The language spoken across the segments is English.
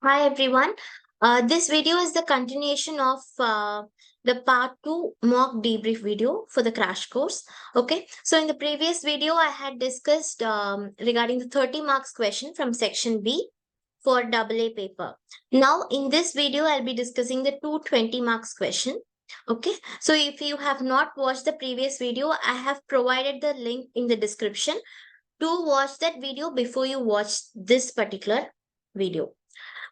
Hi everyone. This video is the continuation of the part 2 mock debrief video for the crash course. Okay, so in the previous video, I had discussed regarding the 30 marks question from section B for AA paper. Now, in this video, I'll be discussing the 220 marks question. Okay, so if you have not watched the previous video, I have provided the link in the description to watch that video before you watch this particular video,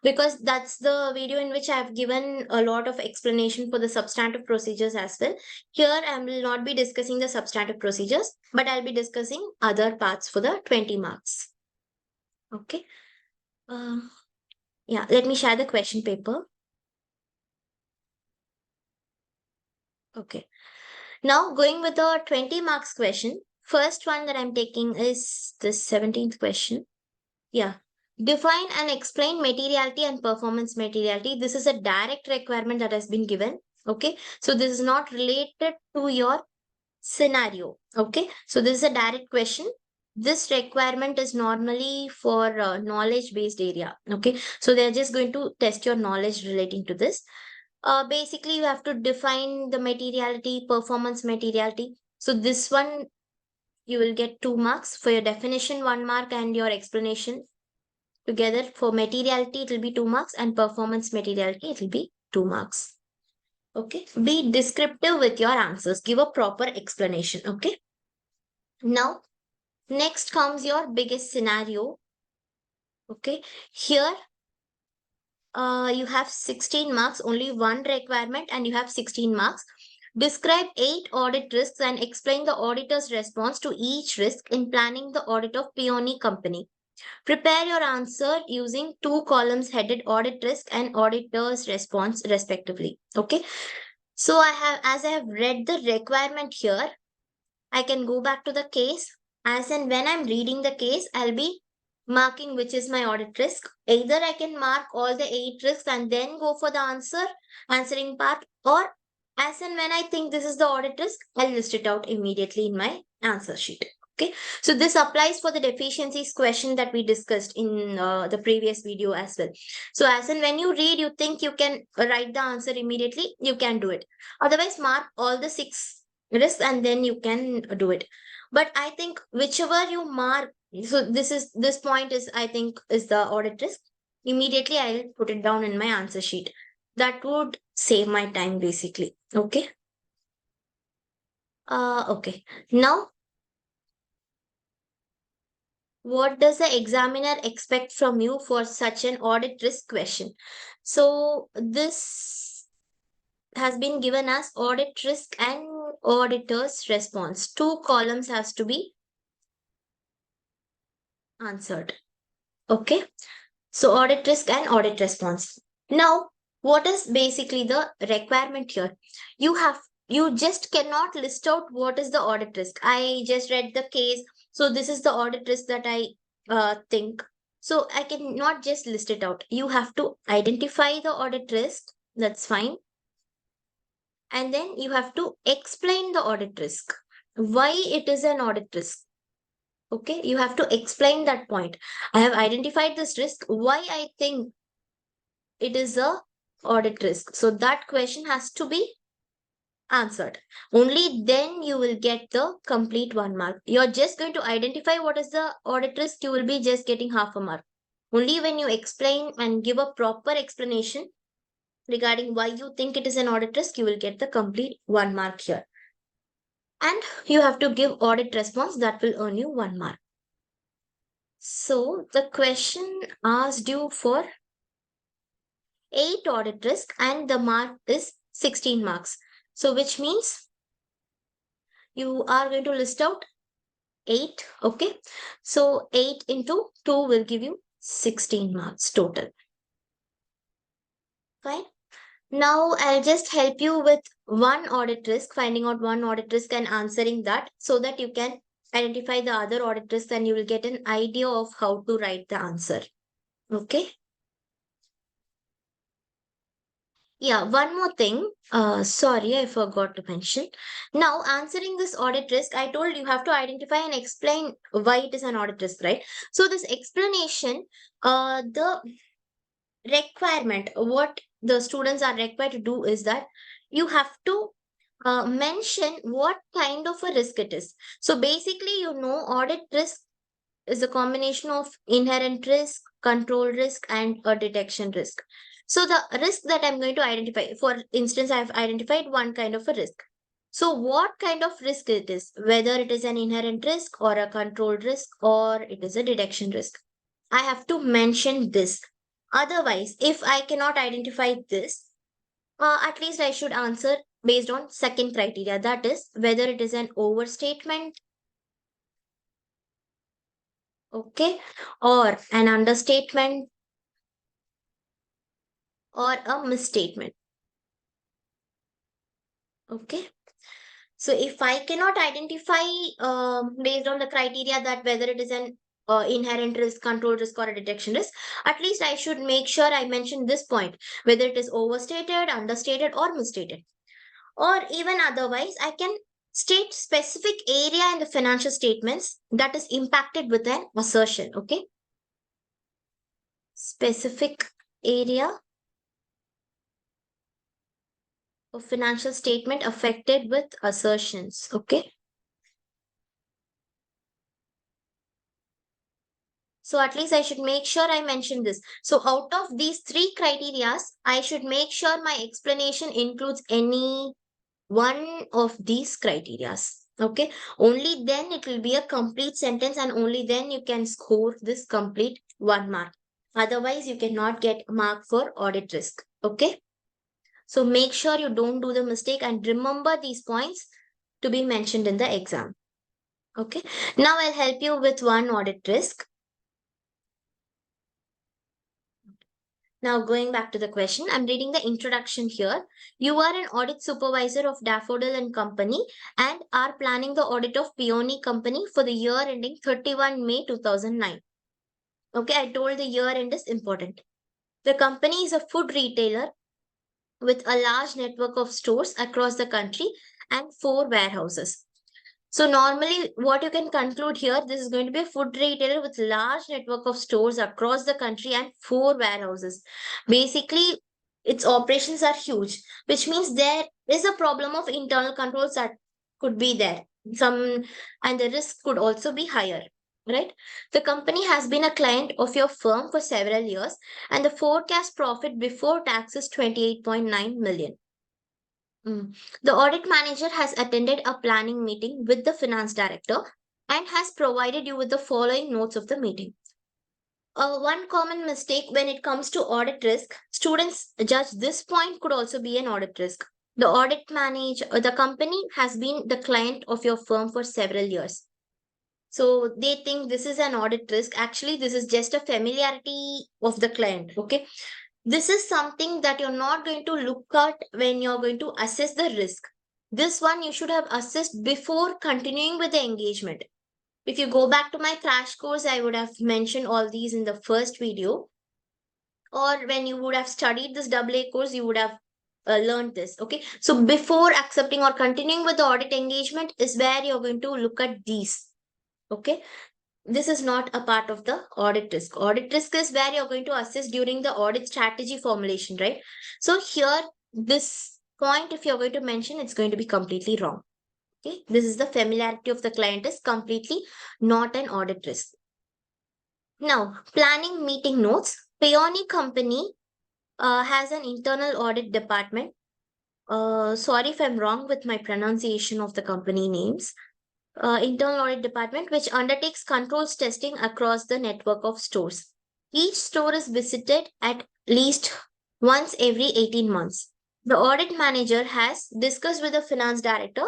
because that's the video in which I have given a lot of explanation for the substantive procedures as well. Here I will not be discussing the substantive procedures, but I'll be discussing other parts for the 20 marks. Okay. Uh, yeah, let me share the question paper. Okay. Now going with the 20 marks question. First one that I'm taking is the 17th question. Yeah. Define and explain materiality and performance materiality. This is a direct requirement that has been given. Okay. So this is not related to your scenario. Okay. So this is a direct question. This requirement is normally for knowledge based area. Okay. So they're just going to test your knowledge relating to this. Basically, you have to define the materiality, performance materiality. So this one, you will get 2 marks for your definition, 1 mark, and your explanation. Together for materiality, it will be 2 marks, and performance materiality, it will be 2 marks. Okay. Be descriptive with your answers. Give a proper explanation. Okay. Now, next comes your biggest scenario. Okay. Here, you have 16 marks, only one requirement, and you have 16 marks. Describe 8 audit risks and explain the auditor's response to each risk in planning the audit of Peony Company. Prepare your answer using 2 columns headed audit risk and auditor's response respectively. Okay. So as I have read the requirement here, I can go back to the case. As and when I'm reading the case, I'll be marking which is my audit risk. Either I can mark all the 8 risks and then go for the answering part, or as and when I think this is the audit risk, I'll list it out immediately in my answer sheet. Okay, so this applies for the deficiencies question that we discussed in the previous video as well. So as and when you read, you think you can write the answer immediately, you can do it. Otherwise, mark all the 6 risks and then you can do it. But I think whichever you mark, so this point is, I think, is the audit risk. Immediately I'll put it down in my answer sheet. That would save my time basically. Okay. Okay. Now, what does the examiner expect from you for such an audit risk question? So this has been given as audit risk and auditor's response. 2 columns has to be answered. Okay. So audit risk and audit response. Now, what is basically the requirement here? You just cannot list out what is the audit risk. I just read the case. So this is the audit risk that I think. So I cannot just list it out. You have to identify the audit risk. That's fine. And then you have to explain the audit risk. Why it is an audit risk. Okay, you have to explain that point. I have identified this risk. Why I think it is a audit risk. So that question has to be answered. Only then you will get the complete 1 mark. You're just going to identify what is the audit risk. You will be just getting half a mark. Only when you explain and give a proper explanation regarding why you think it is an audit risk, you will get the complete 1 mark here. And you have to give audit response that will earn you 1 mark. So the question asked you for 8 audit risk and the mark is 16 marks. So which means you are going to list out 8. Okay. So 8 into 2 will give you 16 marks total. Fine. Now I'll just help you with one audit risk, finding out one audit risk and answering that so that you can identify the other audit risks and you will get an idea of how to write the answer. Okay. Yeah, one more thing. Sorry, I forgot to mention. Now, answering this audit risk, I told you have to identify and explain why it is an audit risk, right? So this explanation, the requirement, what the students are required to do is that you have to mention what kind of a risk it is. So basically, audit risk is a combination of inherent risk, control risk, and a detection risk. So the risk that I'm going to identify, for instance, I've identified one kind of a risk. So what kind of risk it is, whether it is an inherent risk or a controlled risk or it is a detection risk, I have to mention this. Otherwise, if I cannot identify this, at least I should answer based on second criteria, that is whether it is an overstatement, okay, or an understatement or a misstatement. Okay. So if I cannot identify based on the criteria that whether it is an inherent risk, control risk, or a detection risk, at least I should make sure I mention this point, whether it is overstated, understated, or misstated. Or even otherwise, I can state specific area in the financial statements that is impacted with an assertion. Okay. Specific area of financial statement affected with assertions. Okay. So at least I should make sure I mention this. So out of these three criterias, I should make sure my explanation includes any one of these criterias. Okay. Only then it will be a complete sentence and only then you can score this complete 1 mark. Otherwise, you cannot get a mark for audit risk. Okay. So make sure you don't do the mistake and remember these points to be mentioned in the exam. Okay. Now I'll help you with one audit risk. Now, going back to the question, I'm reading the introduction here. You are an audit supervisor of Daffodil and Company and are planning the audit of Peony Company for the year ending 31 May 2009. Okay, I told the year end is important. The company is a food retailer with a large network of stores across the country and 4 warehouses. So normally what you can conclude here, this is going to be a food retailer with large network of stores across the country and 4 warehouses. Basically, its operations are huge, which means there is a problem of internal controls that could be there. Some and the risk could also be higher. Right? The company has been a client of your firm for several years, and the forecast profit before tax is 28.9 million. The audit manager has attended a planning meeting with the finance director and has provided you with the following notes of the meeting. One common mistake when it comes to audit risk, students judge this point could also be an audit risk. The audit manager, the company has been the client of your firm for several years. So they think this is an audit risk. Actually, this is just a familiarity of the client. Okay. This is something that you're not going to look at when you're going to assess the risk. This one you should have assessed before continuing with the engagement. If you go back to my crash course, I would have mentioned all these in the first video. Or when you would have studied this AA course, you would have learned this. Okay. So before accepting or continuing with the audit engagement is where you're going to look at these. Okay. This is not a part of the audit risk. Audit risk is where you're going to assess during the audit strategy formulation, right? So here, this point, if you're going to mention, it's going to be completely wrong. Okay. This is the familiarity of the client is completely not an audit risk. Now, planning meeting notes. Peony Company has an internal audit department. Sorry if I'm wrong with my pronunciation of the company names. Internal audit department, which undertakes controls testing across the network of stores. Each store is visited at least once every 18 months. The audit manager has discussed with the finance director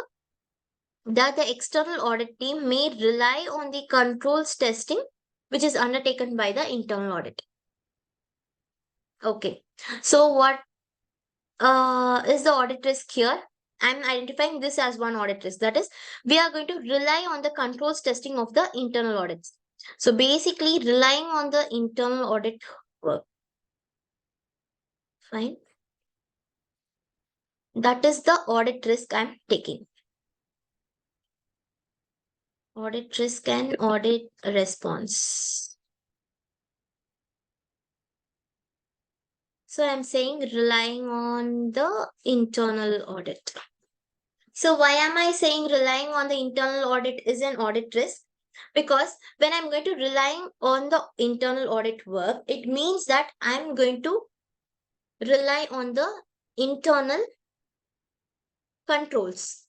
that the external audit team may rely on the controls testing, which is undertaken by the internal audit. Okay. So what is the audit risk here? I'm identifying this as one audit risk. That is, we are going to rely on the controls testing of the internal audits. So basically, relying on the internal audit work. Fine. That is the audit risk I'm taking. Audit risk and audit response. So I'm saying relying on the internal audit. So why am I saying relying on the internal audit is an audit risk? Because when I'm going to relying on the internal audit work, it means that I'm going to rely on the internal controls.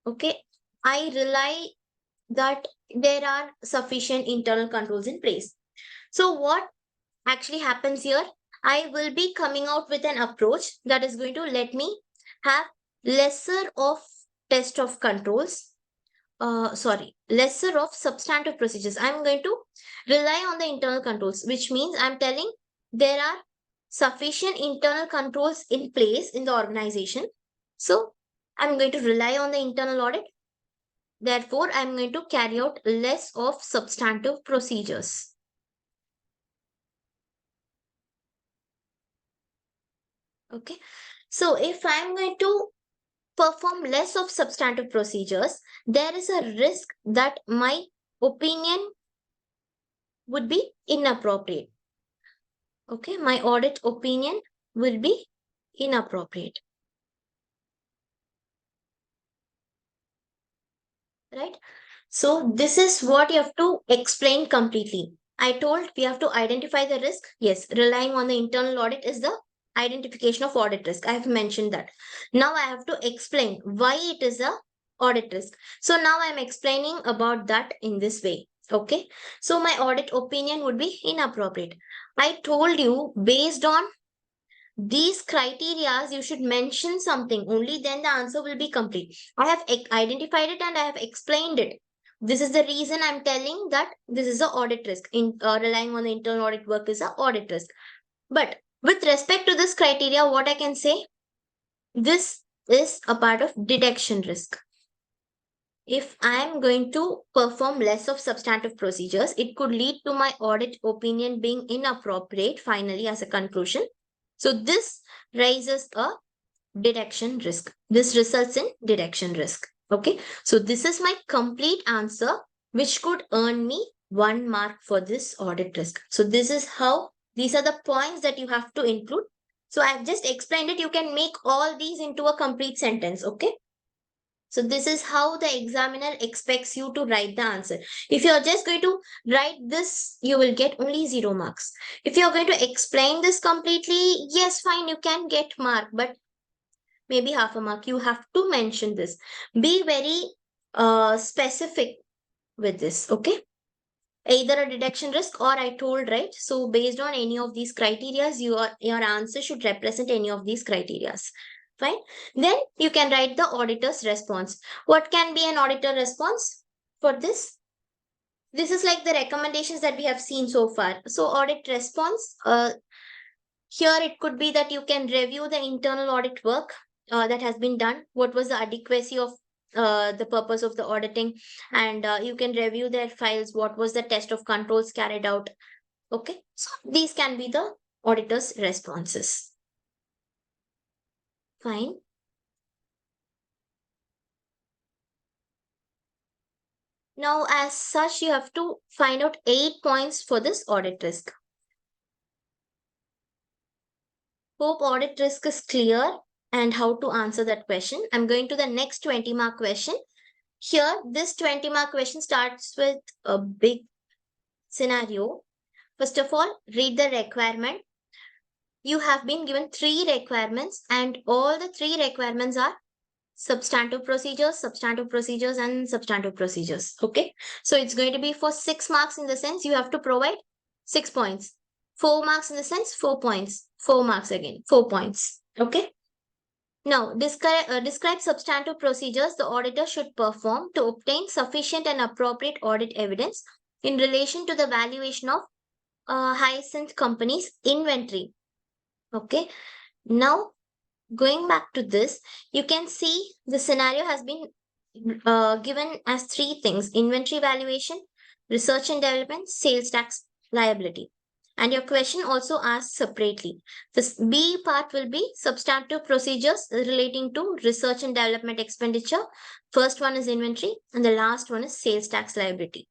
Okay. I rely that there are sufficient internal controls in place. So what actually happens here? I will be coming out with an approach that is going to let me have lesser of test of controls, lesser of substantive procedures. I'm going to rely on the internal controls, which means I'm telling there are sufficient internal controls in place in the organization. So I'm going to rely on the internal audit. Therefore, I'm going to carry out less of substantive procedures. Okay. So if I'm going to perform less of substantive procedures, there is a risk that my opinion would be inappropriate. Okay, my audit opinion will be inappropriate. Right? So this is what you have to explain completely. I told we have to identify the risk. Yes, relying on the internal audit is the identification of audit risk. I have mentioned that. Now I have to explain why it is a audit risk. So now I'm explaining about that in this way. Okay. So my audit opinion would be inappropriate. I told you based on these criterias you should mention something, only then the answer will be complete. I have identified it and I have explained it. This is the reason I'm telling that this is a audit risk. In relying on the internal audit work is a audit risk. But with respect to this criteria, what I can say, this is a part of detection risk. If I am going to perform less of substantive procedures, it could lead to my audit opinion being inappropriate finally as a conclusion. So this raises a detection risk. This results in detection risk. Okay. So this is my complete answer, which could earn me 1 mark for this audit risk. So this is how, these are the points that you have to include. So I've just explained it. You can make all these into a complete sentence. Okay. So this is how the examiner expects you to write the answer. If you're just going to write this, you will get only 0 marks. If you're going to explain this completely, yes, fine, you can get mark, but maybe half a mark. You have to mention this. Be very specific with this, okay? Either a detection risk or I told, right? So based on any of these criterias, your answer should represent any of these criterias. Fine. Then you can write the auditor's response. What can be an auditor response for this? This is like the recommendations that we have seen so far. So audit response, here it could be that you can review the internal audit work that has been done. What was the adequacy of the purpose of the auditing, and you can review their files. What was the test of controls carried out? Okay, so these can be the auditor's responses. Fine. Now, as such, you have to find out 8 points for this audit risk. Hope audit risk is clear and how to answer that question. I'm going to the next 20 mark question. Here, this 20 mark question starts with a big scenario. First of all, read the requirement. You have been given 3 requirements, and all the 3 requirements are substantive procedures, and substantive procedures. Okay. So it's going to be for 6 marks in the sense you have to provide 6 points. 4 marks in the sense 4 points. 4 marks again, 4 points. Okay. Now, describe substantive procedures the auditor should perform to obtain sufficient and appropriate audit evidence in relation to the valuation of Hyacinth Company's inventory. Okay. Now, going back to this, you can see the scenario has been given as 3 things: inventory valuation, research and development, sales tax liability. And your question also asks separately. This B part will be substantive procedures relating to research and development expenditure. First one is inventory, and the last one is sales tax liability.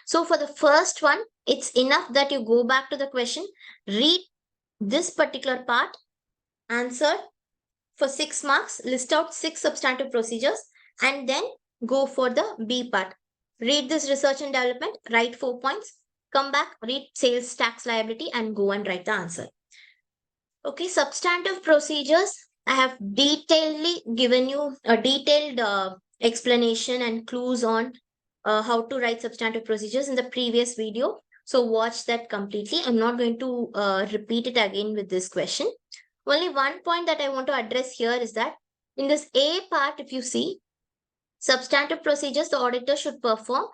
So for the first one, it's enough that you go back to the question, read this particular part, Answer for 6 marks, list out 6 substantive procedures and then go for the B part. Read this research and development, write 4 points, come back, read sales tax liability and go and write the answer. Okay, substantive procedures. I have given you a detailed explanation and clues on how to write substantive procedures in the previous video. So watch that completely. I'm not going to repeat it again with this question. Only one point that I want to address here is that in this A part, if you see, substantive procedures the auditor should perform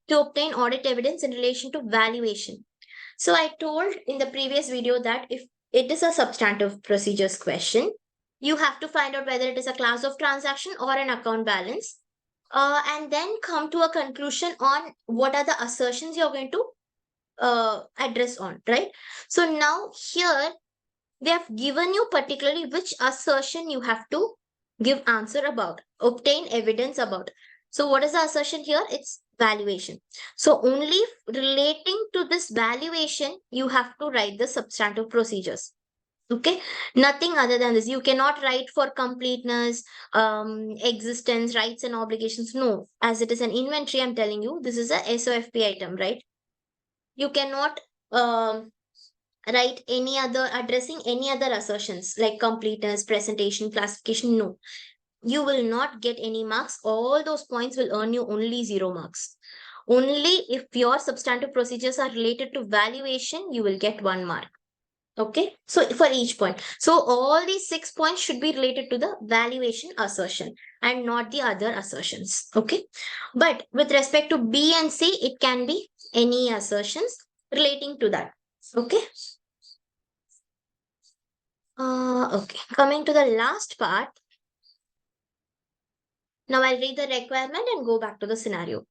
to obtain audit evidence in relation to valuation. So I told in the previous video that if it is a substantive procedures question, you have to find out whether it is a class of transaction or an account balance, and then come to a conclusion on what are the assertions you're going to address on, right? So now here they have given you particularly which assertion you have to give answer about, obtain evidence about. So what is the assertion here? It's valuation. So only relating to this valuation, you have to write the substantive procedures. Okay, nothing other than this. You cannot write for completeness, existence, rights and obligations. No, as it is an inventory, I'm telling you, this is a SOFP item, right? You cannot write any other, addressing any other assertions like completeness, presentation, classification. No, you will not get any marks. All those points will earn you only 0 marks. Only if your substantive procedures are related to valuation, you will get 1 mark. Okay, so for each point. So all these 6 points should be related to the valuation assertion and not the other assertions. Okay, but with respect to B and C, it can be any assertions relating to that. Okay. Okay, coming to the last part. Now I'll read the requirement and go back to the scenario.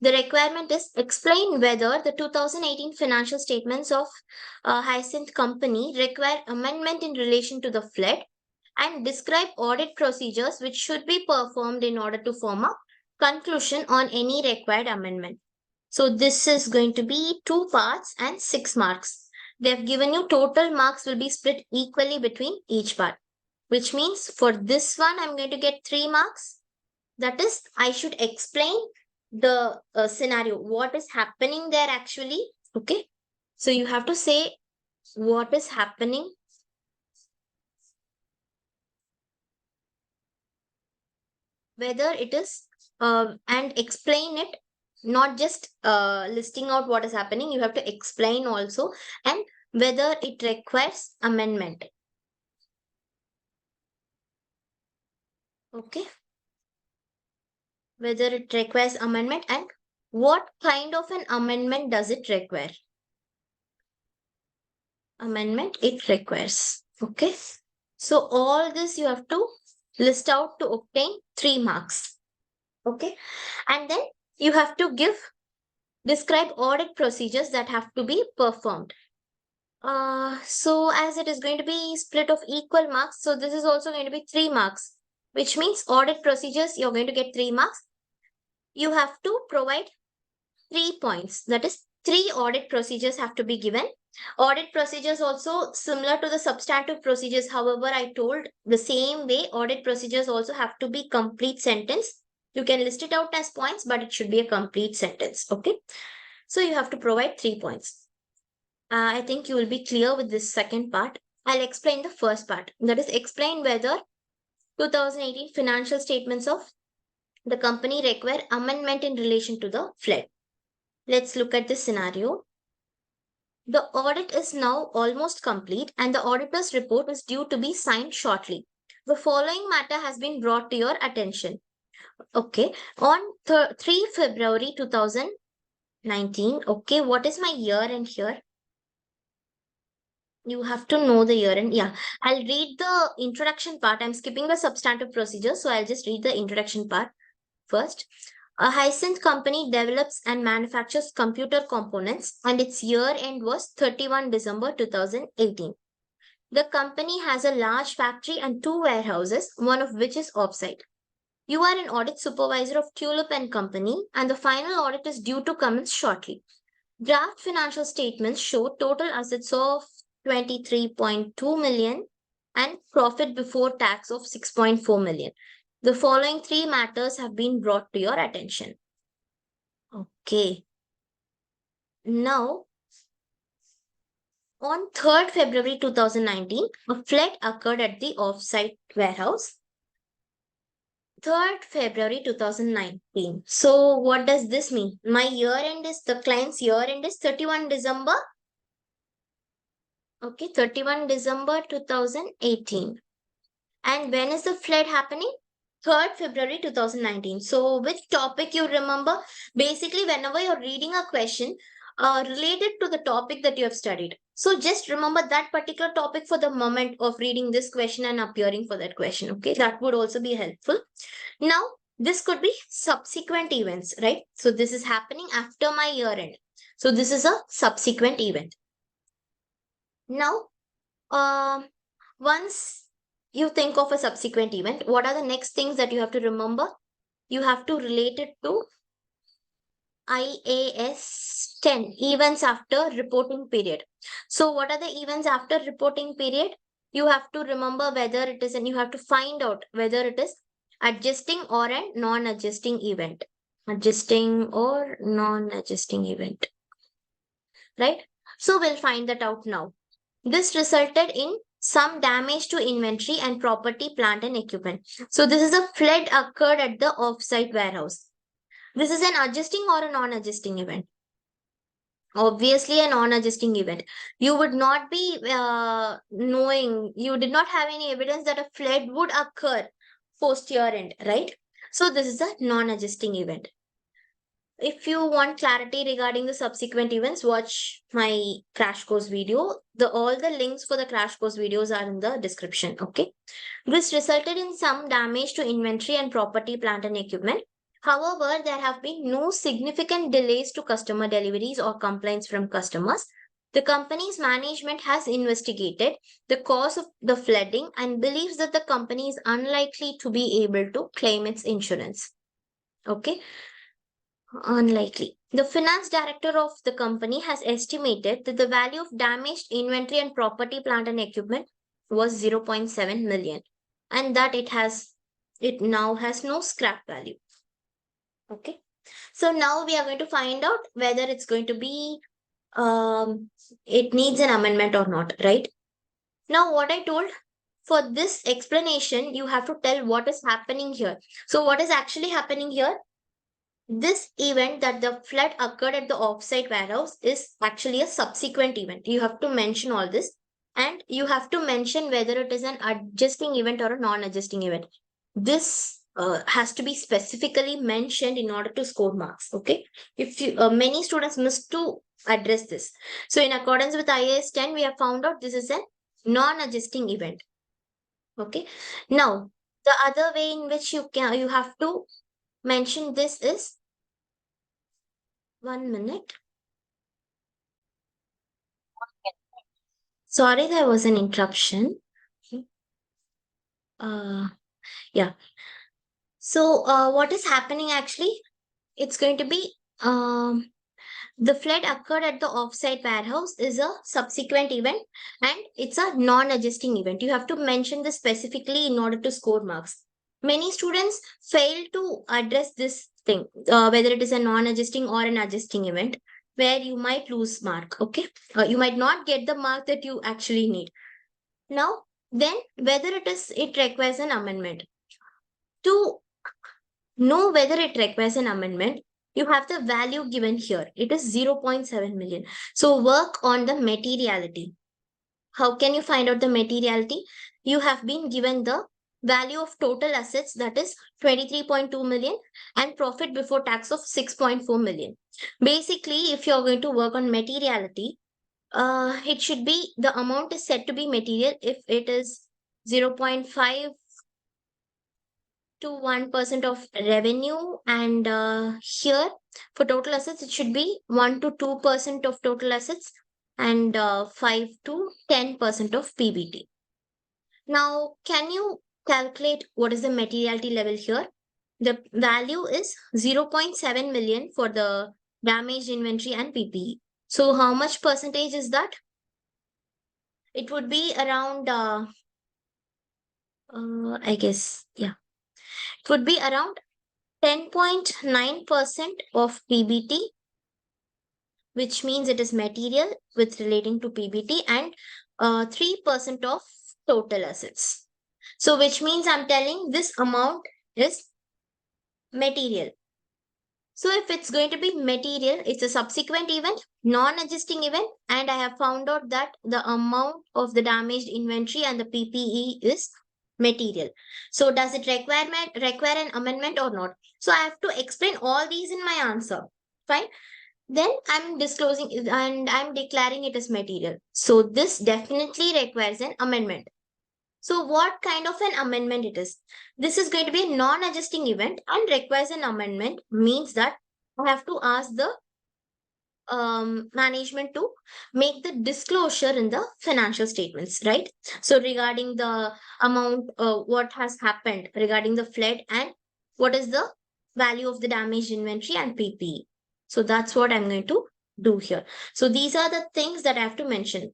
The requirement is explain whether the 2018 financial statements of Hyacinth Company require amendment in relation to the flood and describe audit procedures which should be performed in order to form a conclusion on any required amendment. So this is going to be 2 parts and 6 marks. They have given you total marks will be split equally between each part, which means for this one, I'm going to get 3 marks. That is, I should explain the scenario, what is happening there actually. Okay, so you have to say what is happening, whether it is and explain it, not just listing out what is happening. You have to explain also, and whether it requires amendment. Okay, whether it requires amendment and what kind of an amendment does it require. Amendment it requires. Okay, so all this you have to list out to obtain 3 marks. Okay, and then you have to describe audit procedures that have to be performed. So as it is going to be split of equal marks, so this is also going to be 3 marks, which means audit procedures you're going to get 3 marks. You have to provide 3 points. That is, 3 audit procedures have to be given. Audit procedures also similar to the substantive procedures. However, I told the same way, audit procedures also have to be complete sentence. You can list it out as points, but it should be a complete sentence. Okay. So you have to provide 3 points. I think you will be clear with this second part. I'll explain the first part. That is, explain whether 2018 financial statements of the company require amendment in relation to the flood. Let's look at this scenario. The audit is now almost complete and the auditor's report is due to be signed shortly. The following matter has been brought to your attention. Okay, on 3 February 2019, okay, what is my year end here? You have to know the year end. Yeah, I'll read the introduction part. I'm skipping the substantive procedure, so I'll just read the introduction part first. A Hyacinth company develops and manufactures computer components and its year end was 31 December 2018. The company has a large factory and 2 warehouses, one of which is offsite. You are an audit supervisor of Tulip and Company and the final audit is due to commence shortly. Draft financial statements show total assets of 23.2 million and profit before tax of 6.4 million. The following three matters have been brought to your attention. Okay. Now, on 3rd February 2019, a flood occurred at the offsite warehouse. 3rd February 2019. So, what does this mean? My year end is, the client's year end is 31 December. Okay, 31 December 2018. And when is the flood happening? 3rd February 2019. So, which topic you remember? Basically, whenever you're reading a question related to the topic that you have studied. So, just remember that particular topic for the moment of reading this question and appearing for that question. Okay, that would also be helpful. Now, this could be subsequent events, right? So, this is happening after my year end. So, this is a subsequent event. Now, once you think of a subsequent event, what are the next things that you have to remember? You have to relate it to IAS 10, events after reporting period. So, what are the events after reporting period? You have to remember whether it is, and you have to find out whether it is adjusting or a non-adjusting event. Adjusting or non-adjusting event. Right? So, we'll find that out now. This resulted in some damage to inventory and property, plant, and equipment. So, this is a flood occurred at the offsite warehouse. This is an adjusting or a non-adjusting event. Obviously, a non-adjusting event. You would not be knowing, you did not have any evidence that a flood would occur post year end, right? So, this is a non-adjusting event. If you want clarity regarding the subsequent events, watch my crash course video. All the links for the crash course videos are in the description. Okay. This resulted in some damage to inventory and property, plant, and equipment. However, there have been no significant delays to customer deliveries or complaints from customers. The company's management has investigated the cause of the flooding and believes that the company is unlikely to be able to claim its insurance. Okay. Unlikely. The finance director of the company has estimated that the value of damaged inventory and property, plant, and equipment was 0.7 million, and that it now has no scrap value. Okay. So now we are going to find out whether it's going to be it needs an amendment or not, right? Now what I told, for this explanation, you have to tell what is happening here. So what is actually happening here? This event that the flood occurred at the offsite warehouse is actually a subsequent event. You have to mention all this, and you have to mention whether it is an adjusting event or a non-adjusting event. This has to be specifically mentioned in order to score marks. Okay, if you many students miss to address this. So in accordance with IAS 10, we have found out this is a non-adjusting event. Okay, now the other way in which you have to mention this is, 1 minute. Sorry, there was an interruption. Yeah. So, what is happening actually? It's going to be the flood occurred at the offsite warehouse is a subsequent event, and it's a non-adjusting event. You have to mention this specifically in order to score marks. Many students fail to address this thing, whether it is a non-adjusting or an adjusting event, where you might lose mark. Okay, you might not get the mark that you actually need. Now, then whether it requires an amendment. To know whether it requires an amendment, you have the value given here. It is 0.7 million. So work on the materiality. How can you find out the materiality? You have been given the value of total assets, that is 23.2 million, and profit before tax of 6.4 million. Basically, if you're going to work on materiality, it should be, the amount is said to be material if it is 0.5 to 1% of revenue, and here for total assets it should be 1 to 2% of total assets, and 5 to 10% of PBT. Now, can you calculate what is the materiality level here? The value is 0.7 million for the damaged inventory and PPE. So how much percentage is that? It would be around I guess, yeah. It would be around 10.9% of PBT, which means it is material with relating to PBT, and 3% of total assets. So, which means I'm telling this amount is material. So, if it's going to be material, it's a subsequent event, non-adjusting event, and I have found out that the amount of the damaged inventory and the PPE is material. So, does it require an amendment or not? So, I have to explain all these in my answer. Fine. Then I'm disclosing and I'm declaring it as material. So, this definitely requires an amendment. So, what kind of an amendment it is? This is going to be a non-adjusting event and requires an amendment, means that I have to ask the management to make the disclosure in the financial statements, right? So, regarding the amount, what has happened regarding the flood, and what is the value of the damaged inventory and PPE. So, that's what I'm going to do here. So, these are the things that I have to mention.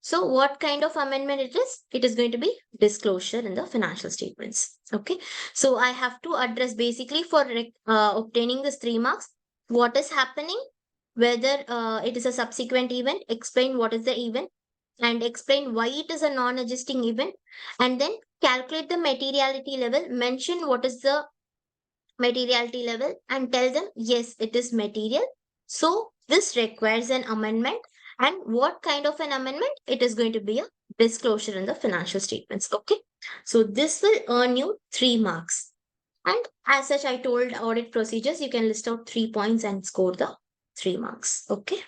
So, what kind of amendment it is? It is going to be disclosure in the financial statements. Okay. So, I have to address basically for obtaining this 3 marks, what is happening, whether it is a subsequent event, explain what is the event, and explain why it is a non-adjusting event, and then calculate the materiality level, mention what is the materiality level, and tell them, yes, it is material. So, this requires an amendment. And what kind of an amendment? It is going to be a disclosure in the financial statements. Okay. So, this will earn you 3 marks. And as such, I told audit procedures, you can list out 3 points and score the 3 marks. Okay.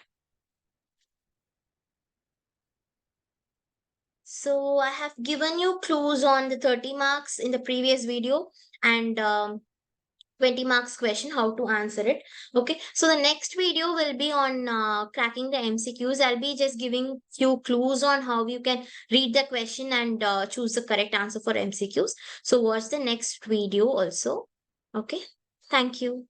So, I have given you clues on the 30 marks in the previous video, and 20 marks question, how to answer it. Okay, so the next video will be on cracking the MCQs. I'll be just giving few clues on how you can read the question and choose the correct answer for MCQs. So watch the next video also. Okay, thank you.